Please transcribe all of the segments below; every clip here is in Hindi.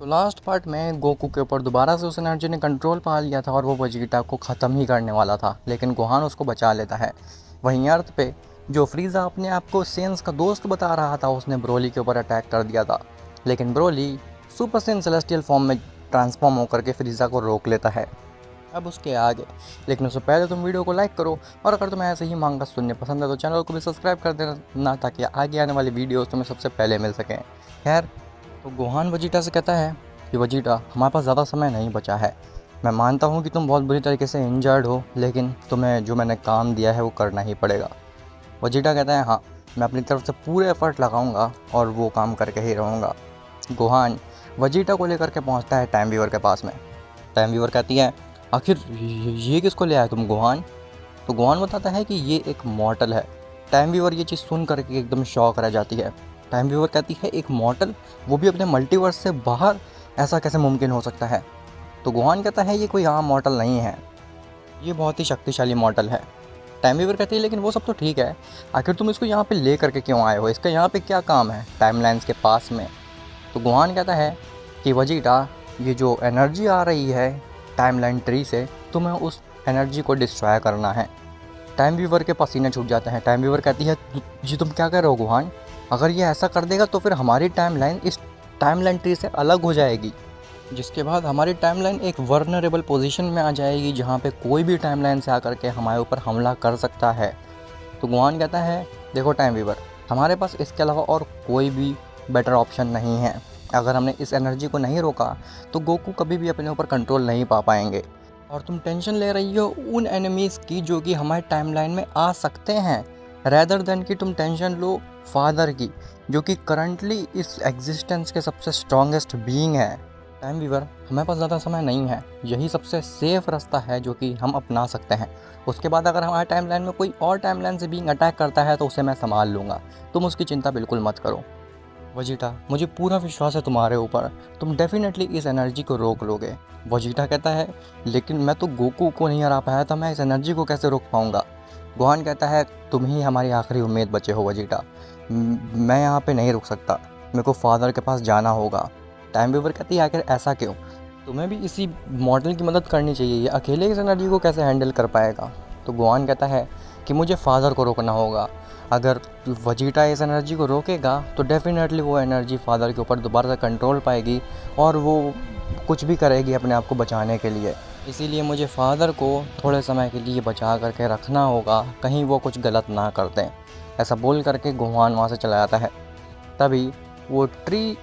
तो लास्ट पार्ट में गोकू के ऊपर दोबारा से उस एनर्जी ने कंट्रोल पा लिया था और वो वेजिटा को ख़त्म ही करने वाला था, लेकिन गोहान उसको बचा लेता है। वहीं अर्थ पे जो फ्रीज़ा अपने आप को सेंस का दोस्त बता रहा था, उसने ब्रोली के ऊपर अटैक कर दिया था, लेकिन Broly super Sen celestial form में ट्रांसफॉर्म होकर के फ्रीज़ा को रोक लेता है। अब उसके आगे, लेकिन उससे पहले तुम वीडियो को लाइक करो, और अगर तुम्हें ऐसे ही मांगा सुनने पसंद है तो चैनल को भी सब्सक्राइब कर देना, ताकि आगे आने वाली वीडियोस तुम्हें सबसे पहले मिल सकें। खैर, तो गोहान वजीटा से कहता है कि वजीटा, हमारे पास ज़्यादा समय नहीं बचा है। मैं मानता हूँ कि तुम बहुत बुरी तरीके से इंजर्ड हो, लेकिन तुम्हें जो मैंने काम दिया है वो करना ही पड़ेगा। वजीटा कहता है हाँ, मैं अपनी तरफ से पूरे एफर्ट लगाऊंगा और वो काम करके ही रहूँगा। गोहान वजीटा को लेकर के पहुँचता है टाइम वीवर के पास में। टाइम वीवर कहती है, आखिर ये किसको ले आए तुम गोहान? तो गोहान बताता है कि ये एक मॉर्टल है। टाइम वीवर ये चीज़ सुन करके एकदम शॉक रह जाती है। टाइम वीवर कहती है, एक मॉर्टल, वो भी अपने मल्टीवर्स से बाहर, ऐसा कैसे मुमकिन हो सकता है? तो गोहान कहता है, ये कोई आम मॉर्टल नहीं है, ये बहुत ही शक्तिशाली मॉर्टल है। टाइम वीवर कहती है, लेकिन वो सब तो ठीक है, आखिर तुम इसको यहाँ पे ले करके क्यों आए हो? इसका यहाँ पे क्या काम है टाइमलाइंस के पास में? तो गोहान कहता है कि वजीटा, ये जो एनर्जी आ रही है टाइमलाइन ट्री से, तुम्हें उस एनर्जी को डिस्ट्रॉय करना है। टाइम वीवर के पसीने छूट जाते हैं। टाइम वीवर कहती है, जी तुम क्या कह रहे हो गोहान? अगर ये ऐसा कर देगा तो फिर हमारी टाइमलाइन इस टाइमलाइन ट्री से अलग हो जाएगी, जिसके बाद हमारी टाइमलाइन एक वर्नरेबल पोजीशन में आ जाएगी, जहाँ पे कोई भी टाइमलाइन से आकर के हमारे ऊपर हमला कर सकता है। तो गोहान कहता है, देखो टाइम वीवर, हमारे पास इसके अलावा और कोई भी बेटर ऑप्शन नहीं है। अगर हमने इस एनर्जी को नहीं रोका तो गोकू कभी भी अपने ऊपर कंट्रोल नहीं पा पाएंगे। और तुम टेंशन ले रही हो उन एनिमीज़ की जो कि हमारे टाइमलाइन में आ सकते हैं, रैदर देन कि तुम टेंशन लो फादर की, जो कि करंटली इस एग्जिस्टेंस के सबसे स्ट्रॉन्गेस्ट बीइंग है। टाइम वीवर, हमारे पास ज़्यादा समय नहीं है, यही सबसे सेफ रास्ता है जो कि हम अपना सकते हैं। उसके बाद अगर हमारे टाइमलाइन में कोई और टाइमलाइन से बीइंग अटैक करता है तो उसे मैं संभाल लूँगा, तुम उसकी चिंता बिल्कुल मत करो। वजीटा, मुझे पूरा विश्वास है तुम्हारे ऊपर, तुम डेफिनेटली इस एनर्जी को रोक लोगे। वजीटा कहता है, लेकिन मैं तो गोकू को नहीं हरा पाया था, मैं इस एनर्जी को कैसे रोक पाऊँगा? गोहान कहता है, तुम ही हमारी आखिरी उम्मीद बचे हो वजीटा, मैं यहाँ पे नहीं रुक सकता, मेरे को फादर के पास जाना होगा। टाइम वीवर कहती है, आखिर ऐसा क्यों? तुम्हें भी इसी मॉडल की मदद करनी चाहिए, ये अकेले इस एनर्जी को कैसे हैंडल कर पाएगा? तो गोहान कहता है कि मुझे फादर को रोकना होगा। अगर वजीटा इस एनर्जी को रोकेगा तो डेफिनेटली वो एनर्जी फादर के ऊपर दोबारा से कंट्रोल पाएगी और वो कुछ भी करेगी अपने आप को बचाने के लिए। इसीलिए मुझे फादर को थोड़े समय के लिए बचा करके रखना होगा, कहीं वो कुछ गलत ना कर दें। ऐसा बोल करके गोहान वहाँ से चला जाता है। तभी वो ट्री,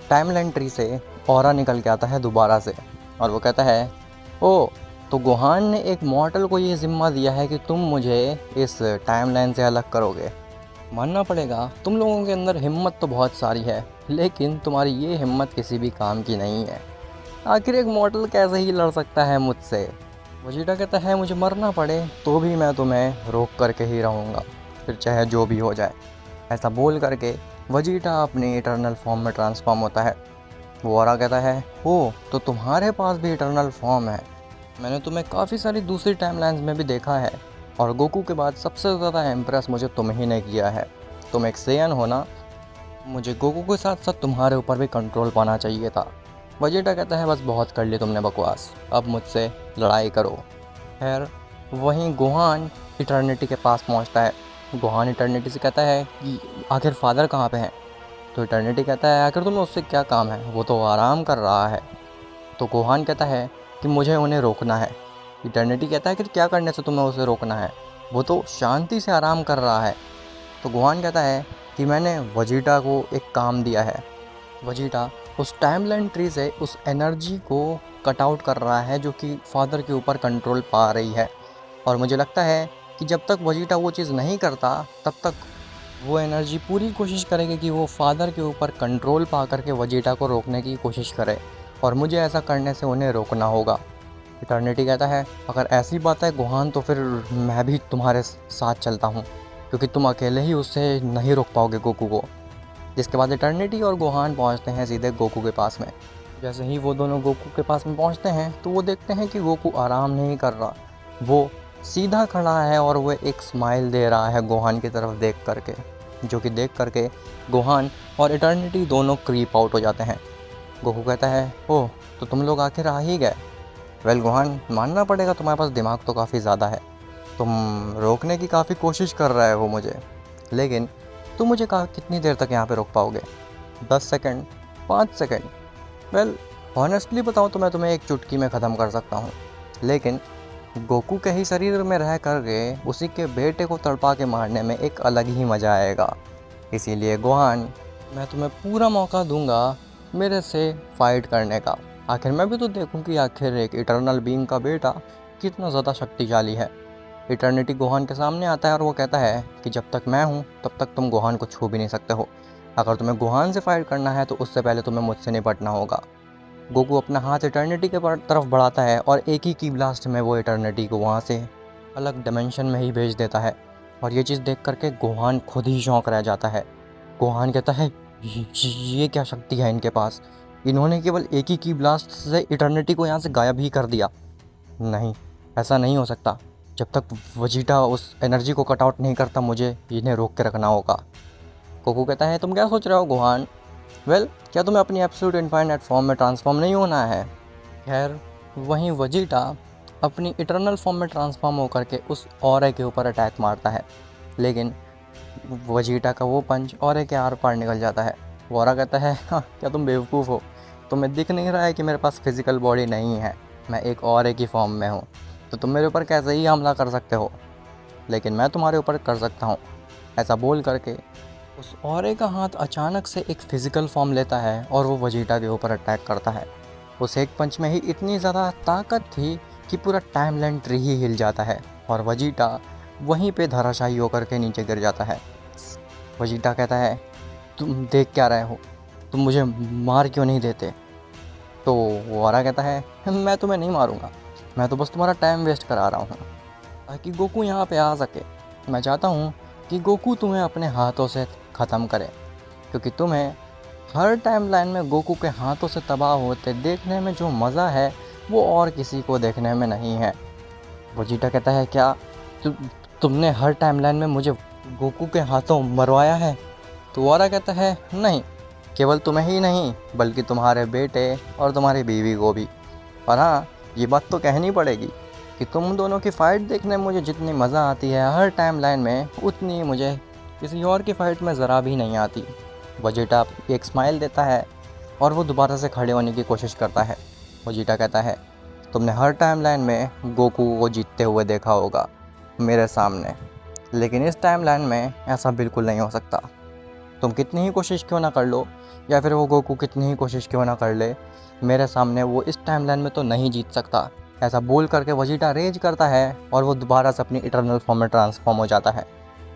टाइमलाइन ट्री से ऑरा निकल के आता है दोबारा से, और वो कहता है, ओ, तो गोहान ने एक मॉर्टल को ये ज़िम्मा दिया है कि तुम मुझे इस टाइमलाइन से अलग करोगे। मानना पड़ेगा, तुम लोगों के अंदर हिम्मत तो बहुत सारी है, लेकिन तुम्हारी ये हिम्मत किसी भी काम की नहीं है। आखिर एक मॉर्टल कैसे ही लड़ सकता है मुझसे? वजीटा कहता है, मुझे मरना पड़े तो भी मैं तुम्हें रोक करके ही रहूँगा, फिर चाहे जो भी हो जाए। ऐसा बोल करके वजीटा अपने इटर्नल फॉर्म में ट्रांसफॉर्म होता है। वो ऑरा कहता है, ओ, तो तुम्हारे पास भी इटर्नल फॉर्म है, मैंने तुम्हें काफ़ी सारी दूसरी टाइमलाइंस में भी देखा है, और गोकू के बाद सबसे ज़्यादा इम्प्रेस मुझे तुम ही ने किया है। तुम एक सेयन हो ना, मुझे गोकू के साथ साथ तुम्हारे ऊपर भी कंट्रोल पाना चाहिए था। वजीटा कहता है, बस बहुत कर ली तुमने बकवास, अब मुझसे लड़ाई करो। खैर, वहीं गोहान इटर्निटी के पास पहुंचता है। गोहान इटर्निटी से कहता है कि आखिर फादर कहाँ पे हैं? तो इटर्निटी कहता है, आखिर तुम्हें उससे क्या काम है, वो तो आराम कर रहा है। तो गोहान कहता है कि मुझे उन्हें रोकना है। इटर्निटी कहता है कि क्या करने से तुम्हें उसे रोकना है, वो तो शांति से आराम कर रहा है। तो गोहान कहता है कि मैंने वजीटा को एक काम दिया है। वजीटा उस टाइमलाइन ट्री से उस एनर्जी को कट आउट कर रहा है जो कि फादर के ऊपर कंट्रोल पा रही है, और मुझे लगता है कि जब तक वजीटा वो चीज़ नहीं करता तब तक वो एनर्जी पूरी कोशिश करेगी कि वो फादर के ऊपर कंट्रोल पा करके वजीटा को रोकने की कोशिश करे, और मुझे ऐसा करने से उन्हें रोकना होगा। इटर्निटी कहता है, अगर ऐसी बात है गोहान, तो फिर मैं भी तुम्हारे साथ चलता हूँ, क्योंकि तुम अकेले ही उससे नहीं रोक पाओगे गोकू को। जिसके बाद इटर्निटी और गोहान पहुँचते हैं सीधे गोकू के पास में। जैसे ही वो दोनों गोकू के पास में पहुँचते हैं तो वो देखते हैं कि गोकू आराम नहीं कर रहा, वो सीधा खड़ा है और वो एक स्माइल दे रहा है गोहान की तरफ देख करके, जो कि देख करके गोहान और इटर्निटी दोनों क्रीप आउट हो जाते हैं। गोकू कहता है, ओह तो तुम लोग आखिर आ ही गए। वेल गोहान, मानना पड़ेगा तुम्हारे पास दिमाग तो काफ़ी ज़्यादा है। तुम रोकने की काफ़ी कोशिश कर रहे हो मुझे, लेकिन तुम मुझे कितनी देर तक यहाँ पे रोक पाओगे? 10 सेकंड, 5 सेकंड? वेल ऑनेस्टली बताऊँ तो मैं तुम्हें एक चुटकी में ख़त्म कर सकता हूँ, लेकिन गोकू के ही शरीर में रह कर के उसी के बेटे को तड़पा के मारने में एक अलग ही मज़ा आएगा। इसीलिए गोहान, मैं तुम्हें पूरा मौका दूंगा मेरे से फाइट करने का। आखिर मैं भी तो देखूं कि आखिर एक इटर्नल बीइंग का बेटा कितना ज़्यादा शक्तिशाली है। इटर्निटी गोहान के सामने आता है और वो कहता है कि जब तक मैं हूँ तब तक तुम गोहान को छू भी नहीं सकते हो। अगर तुम्हें गोहान से फाइट करना है तो उससे पहले तुम्हें मुझसे निपटना होगा। गोकू अपना हाथ इटर्निटी के तरफ बढ़ाता है और एक ही की ब्लास्ट में वो इटर्निटी को वहाँ से अलग डिमेंशन में ही भेज देता है। और ये चीज़ देख करके गोहान खुद ही शौक रह जाता है। गोहान कहता है, ये क्या शक्ति है इनके पास? इन्होंने केवल एक ही की ब्लास्ट से इटर्निटी को यहाँ से गायब ही कर दिया। नहीं, ऐसा नहीं हो सकता। जब तक वजीटा उस एनर्जी को कट आउट नहीं करता मुझे इन्हें रोक के रखना होगा। गोकू कहता है, तुम क्या सोच रहे हो गोहान? वेल, क्या तुम्हें अपनी एब्सोल्यूट इनफाइनाइट फॉर्म में ट्रांसफॉर्म नहीं होना है? खैर, वहीं वजीटा अपनी इटर्नल फॉर्म में ट्रांसफॉर्म होकर के उस ऑरे के ऊपर अटैक मारता है, लेकिन वजीटा का वो पंच ऑरे के आर पार निकल जाता है। वोरा कहता है, हाँ क्या तुम बेवकूफ़ हो? तुम्हें दिख नहीं रहा है कि मेरे पास फिज़िकल बॉडी नहीं है, मैं एक ऑरे की फॉर्म में हूँ, तो तुम मेरे ऊपर कैसे ही हमला कर सकते हो? लेकिन मैं तुम्हारे ऊपर कर सकता हूँ। ऐसा बोल करके उस औरे का हाथ अचानक से एक फ़िज़िकल फॉर्म लेता है और वो वजीटा के ऊपर अटैक करता है। उस एक पंच में ही इतनी ज़्यादा ताकत थी कि पूरा टाइमलाइन ट्री ही हिल जाता है और वजीटा वहीं पे धराशायी होकर के नीचे गिर जाता है। वजीटा कहता है, तुम देख क्या रहे हो? तुम मुझे मार क्यों नहीं देते? तो वोरा कहता है, मैं तुम्हें नहीं मारूंगा, मैं तो बस तुम्हारा टाइम वेस्ट करा रहा हूँ ताकि गोकू यहाँ पे आ सके। मैं चाहता हूँ कि गोकू तुम्हें अपने हाथों से ख़त्म करे, क्योंकि तुम्हें हर टाइमलाइन में गोकू के हाथों से तबाह होते देखने में जो मज़ा है वो और किसी को देखने में नहीं है। वजीटा कहता है, क्या तुमने हर टाइमलाइन में मुझे गोकू के हाथों मरवाया है? तो वोरा कहता है, नहीं, केवल तुम्हें ही नहीं बल्कि तुम्हारे बेटे और तुम्हारी बीवी को भी। और हाँ, ये बात तो कहनी पड़ेगी कि तुम दोनों की फ़ाइट देखने में मुझे जितनी मज़ा आती है हर टाइमलाइन में, उतनी मुझे किसी और की फ़ाइट में ज़रा भी नहीं आती। वजीटा एक स्माइल देता है और वो दोबारा से खड़े होने की कोशिश करता है। वजीटा कहता है, तुमने हर टाइमलाइन में गोकू को जीतते हुए देखा होगा मेरे सामने, लेकिन इस टाइमलाइन में ऐसा बिल्कुल नहीं हो सकता। तुम कितनी ही कोशिश क्यों ना कर लो या फिर वो गोकू कितनी ही कोशिश क्यों ना कर ले, मेरे सामने वो इस टाइमलाइन में तो नहीं जीत सकता। ऐसा बोल करके वजीटा रेज करता है और वो दोबारा से अपनी इटर्नल फॉर्म में ट्रांसफॉर्म हो जाता है,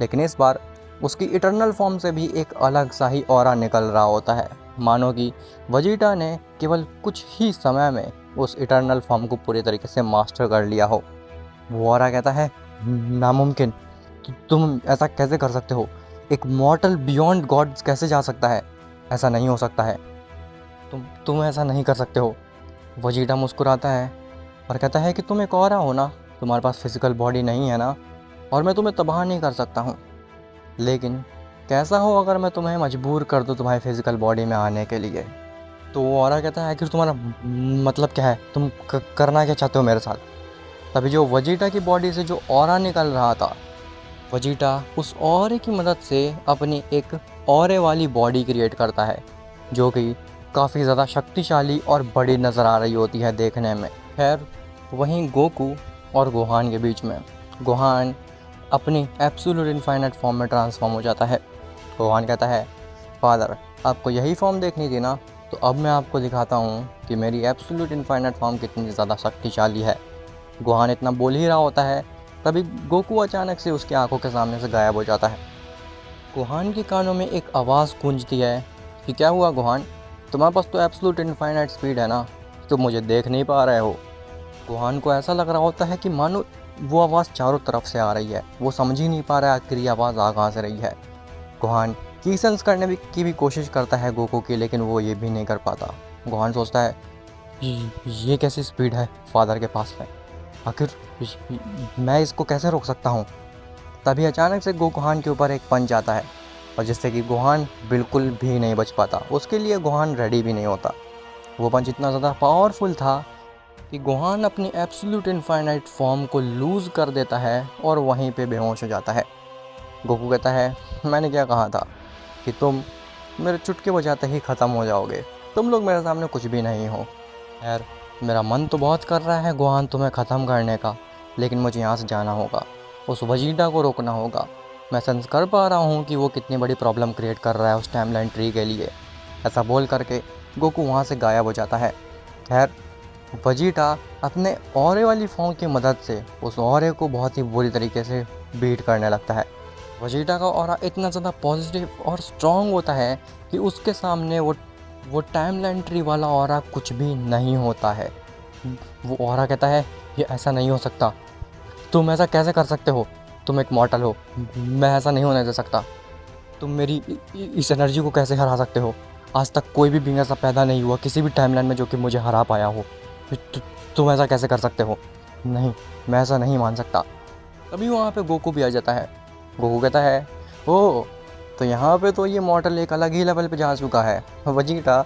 लेकिन इस बार उसकी इटर्नल फॉर्म से भी एक अलग सा ही ऑरा निकल रहा होता है, मानो कि वजीटा ने केवल कुछ ही समय में उस इटर्नल फॉर्म को पूरी तरीके से मास्टर कर लिया हो। वो ऑरा कहता है, नामुमकिन, तुम ऐसा कैसे कर सकते हो? एक मॉर्टल बियॉन्ड गॉड्स कैसे जा सकता है? ऐसा नहीं हो सकता है, तुम ऐसा नहीं कर सकते हो। वजीटा मुस्कुराता है और कहता है कि तुम एक ऑरा हो ना, तुम्हारे पास फिज़िकल बॉडी नहीं है ना, और मैं तुम्हें तबाह नहीं कर सकता हूँ, लेकिन कैसा हो अगर मैं तुम्हें मजबूर कर दूँ तुम्हारी फिज़िकल बॉडी में आने के लिए? तो वो ऑरा कहता है, आखिर तुम्हारा मतलब क्या है? तुम करना क्या चाहते हो मेरे साथ? तभी जो वजीटा की बॉडी से जो ऑरा निकल रहा था, वजीटा उस ऑरे की मदद से अपनी एक ऑरे वाली बॉडी क्रिएट करता है, जो कि काफ़ी ज़्यादा शक्तिशाली और बड़ी नज़र आ रही होती है देखने में। खैर, वहीं गोकू और गोहान के बीच में गोहान अपनी एब्सोल्यूट इनफाइनाइट फॉर्म में ट्रांसफॉर्म हो जाता है। गोहान कहता है, फादर, आपको यही फॉर्म देखनी थी ना, तो अब मैं आपको दिखाता हूँ कि मेरी एब्सोल्यूट इनफाइनाइट फॉर्म कितनी ज़्यादा शक्तिशाली है। गोहान इतना बोल ही रहा होता है, तभी गोकू अचानक से उसकी आंखों के सामने से गायब हो जाता है। गोहान के कानों में एक आवाज़ गूंजती है कि क्या हुआ गोहान, तुम्हारे पास तो एब्सोल्यूट इनफाइनाइट स्पीड है ना, तुम मुझे देख नहीं पा रहे हो? गोहान को ऐसा लग रहा होता है कि मानो वो आवाज़ चारों तरफ से आ रही है, वो समझ ही नहीं पा रहा है आखिर ये आवाज़ आ कहाँ से रही है। गोहान की सेंस करने की भी कोशिश करता है गोकू की, लेकिन वो ये भी नहीं कर पाता। गोहान सोचता है, ये कैसी स्पीड है फादर के पास में, आखिर मैं इसको कैसे रोक सकता हूँ? तभी अचानक से गोहान के ऊपर एक पंच आता है और जिससे कि गोहान बिल्कुल भी नहीं बच पाता, उसके लिए गोहान रेडी भी नहीं होता। वो पंच इतना ज़्यादा पावरफुल था कि गोहान अपनी एब्सोल्यूट इनफाइनाइट फॉर्म को लूज़ कर देता है और वहीं पे बेहोश हो जाता है। गोकू कहता है, मैंने क्या कहा था कि तुम मेरे चुटके बजाते ही ख़त्म हो जाओगे, तुम लोग मेरे सामने कुछ भी नहीं हो। यार, मेरा मन तो बहुत कर रहा है गोहान तुम्हें ख़त्म करने का, लेकिन मुझे यहाँ से जाना होगा, उस वजीटा को रोकना होगा। मैं सेंस कर पा रहा हूँ कि वो कितनी बड़ी प्रॉब्लम क्रिएट कर रहा है उस टाइमलाइन ट्री के लिए। ऐसा बोल करके गोकू वहाँ से गायब हो जाता है। खैर, वजीटा अपने ऑरे वाली फॉर्म की मदद से उस ऑरे को बहुत ही बुरी तरीके से बीट करने लगता है। वजीटा का ऑरा इतना ज़्यादा पॉजिटिव और स्ट्रॉन्ग होता है कि उसके सामने वो टाइमलाइन ट्री वाला ऑरा कुछ भी नहीं होता है। वो ऑरा कहता है, ये ऐसा नहीं हो सकता, तुम ऐसा कैसे कर सकते हो, तुम एक मॉर्टल हो, मैं ऐसा नहीं होने दे सकता। तुम मेरी इस एनर्जी को कैसे हरा सकते हो? आज तक कोई भी बींग ऐसा पैदा नहीं हुआ किसी भी टाइमलाइन में जो कि मुझे हरा पाया हो। तुम ऐसा कैसे कर सकते हो? नहीं, मैं ऐसा नहीं मान सकता। तभी वहाँ पे गोकू भी आ जाता है। गोकू कहता है, ओ, तो यहाँ पे तो ये मॉर्टल एक अलग ही लेवल पे जा चुका है। वजीटा,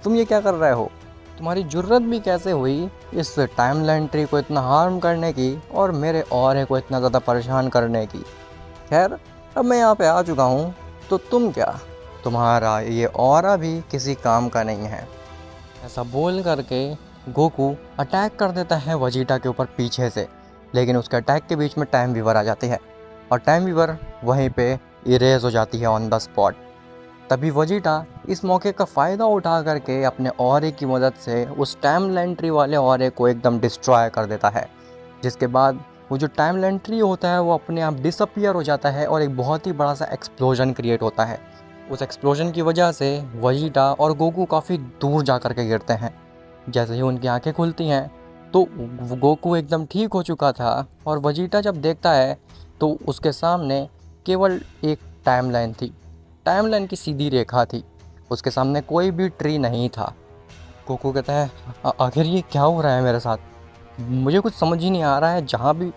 तुम ये क्या कर रहे हो? तुम्हारी जुर्रत भी कैसे हुई इस टाइमलाइन ट्री को इतना हार्म करने की और मेरे ऑरे को इतना ज़्यादा परेशान करने की? खैर, अब मैं यहाँ पे आ चुका हूँ, तो तुम क्या, तुम्हारा ये ऑरा भी किसी काम का नहीं है। ऐसा बोल करके गोकू अटैक कर देता है वजीटा के ऊपर पीछे से, लेकिन उसके अटैक के बीच में टाइम वीवर आ जाती है और टाइम वीवर वहीं पे इरेज हो जाती है ऑन द स्पॉट। तभी वजीटा इस मौके का फ़ायदा उठा करके अपने ऑरे की मदद से उस टाइमलाइन ट्री वाले ऑरे को एकदम डिस्ट्रॉय कर देता है, जिसके बाद वो जो टाइमलाइन ट्री होता है वो अपने आप डिसअपियर हो जाता है और एक बहुत ही बड़ा सा एक्सप्लोजन क्रिएट होता है। उस एक्सप्लोजन की वजह से वजीटा और गोकू काफ़ी दूर जा कर के गिरते हैं। जैसे ही उनकी आंखें खुलती हैं तो गोकू एकदम ठीक हो चुका था और वजीटा जब देखता है तो उसके सामने केवल एक टाइमलाइन थी। टाइमलाइन की सीधी रेखा थी, उसके सामने कोई भी ट्री नहीं था। गोकू कहता है, आखिर ये क्या हो रहा है मेरे साथ? मुझे कुछ समझ ही नहीं आ रहा है। जहाँ भी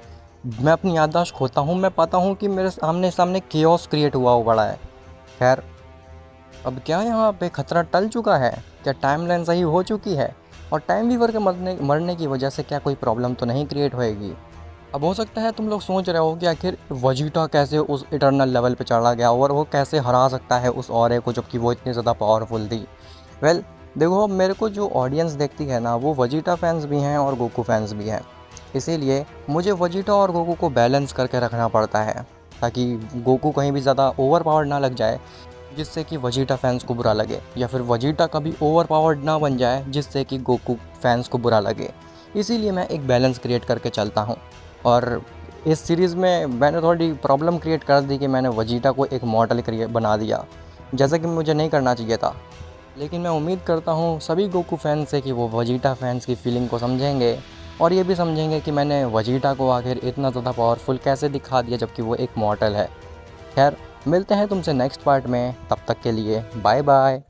मैं अपनी याददाश्त खोता हूँ मैं पाता हूँ कि मेरे सामने सामने केओस क्रिएट हुआ पड़ा है। खैर, अब क्या यहाँ पे खतरा टल चुका है? क्या टाइमलाइन सही हो चुकी है और टाइम वीवर के मरने की वजह से क्या कोई प्रॉब्लम तो नहीं क्रिएट होएगी? अब हो सकता है तुम लोग सोच रहे हो कि आखिर वजीटा कैसे उस इटर्नल लेवल पे चढ़ा गया और वो कैसे हरा सकता है उस ऑरे को जबकि वो इतनी ज़्यादा पावरफुल थी। वेल, देखो, अब मेरे को जो ऑडियंस देखती है ना वो वजीटा फैंस भी हैं और गोकू फैंस भी हैं, इसीलिए मुझे वजीटा और गोकू को बैलेंस करके रखना पड़ता है ताकि गोकू कहीं भी ज़्यादा ओवर पावर ना लग जाए जिससे कि वजीटा फैंस को बुरा लगे, या फिर वजीटा कभी ओवर पावर्ड ना बन जाए जिससे कि गोकू फैंस को बुरा लगे। इसीलिए मैं एक बैलेंस क्रिएट करके चलता हूँ। और इस सीरीज़ में मैंने थोड़ी प्रॉब्लम क्रिएट कर दी कि मैंने वजीटा को एक मॉडल क्रिएट बना दिया, जैसा कि मुझे नहीं करना चाहिए था। लेकिन मैं उम्मीद करता हूँ सभी गोकू फैंस से कि वो वजीटा फैंस की फीलिंग को समझेंगे और ये भी समझेंगे कि मैंने वजीटा को आखिर इतना ज़्यादा पावरफुल कैसे दिखा दिया जबकि वो एक मॉडल है। खैर, मिलते हैं तुमसे नेक्स्ट पार्ट में, तब तक के लिए बाय बाय।